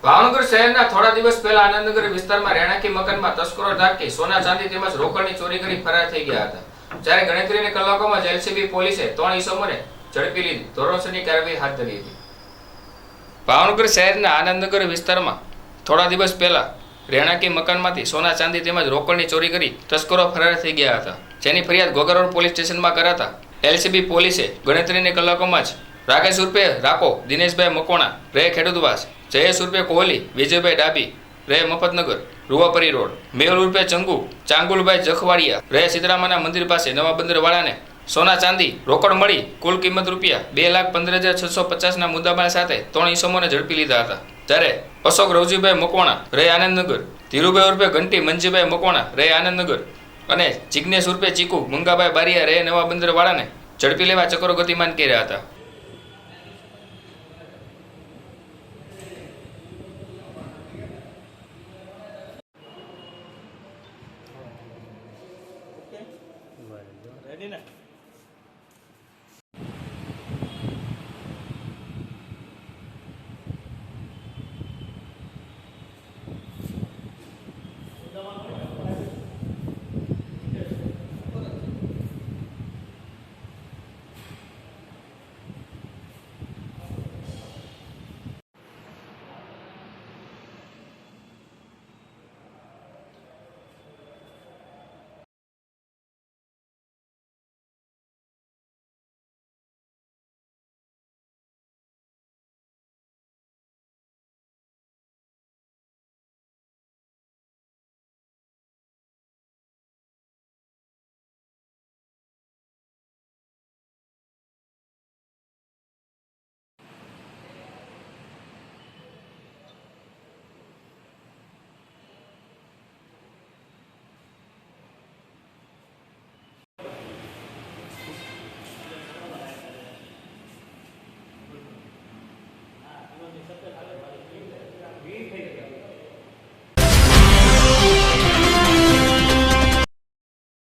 ભાવનગર શહેરના થોડા દિવસ પહેલા આનંદનગર વિસ્તારમાં રહેણાંકી મકાનમાં તસ્કરો ઝાંકી સોના ચાંદી તેમજ રોકડની ચોરી કરી ફરાર થઈ ગયા હતા। જ્યારે ગણતરીની કલાકોમાં એલસીબી પોલીસે 3 ઇસમોને ઝડપી લીધી ધોરણસરની કાર્યવાહી હાથ ધરી હતી। ભાવનગર શહેરના આનંદનગર વિસ્તારમાં થોડા દિવસ પહેલા રહેણાંકી મકાનમાંથી સોના ચાંદી તેમજ રોકડની ચોરી કરી તસ્કરો ફરાર થઈ ગયા હતા, જેની ફરિયાદ ઘોઘા પોલીસ સ્ટેશનમાં કરાતા એલસીબી પોલીસે ગણતરીની કલાકોમાં જ રાકેશ ઉર્ફે રાકો દિનેશભાઈ મકોણા રહે ખેડૂતવાસ, જયેશ ઉર્ફે કોહલી વિજયભાઈ ડાબી રહે મફતનગર રૂવાપરી રોડ, મેહુલ ઉર્ફે ચંગુ ચાંગુલભાઈ જખવાડિયા રહે સીતરામાના મંદિર પાસે નવા બંદરવાળાને સોના ચાંદી રોકડ મળી કુલ કિંમત ₹2,15,650ના મુદ્દામાલ સાથે 3 ઇસમોને ઝડપી લીધા હતા। ત્યારે અશોક રવજીભાઈ મકવાણા રહે આનંદનગર, ધીરુભાઈ ઉર્ફે ઘંટી મંજીભાઈ મકવાણા રહે આનંદનગર અને જિગ્નેશ ઉર્ફે ચીકુ મંગાભાઈ બારિયા રહે નવા બંદરવાળાને ઝડપી લેવા ચક્રો ગતિમાન કર્યા હતા। Ready na?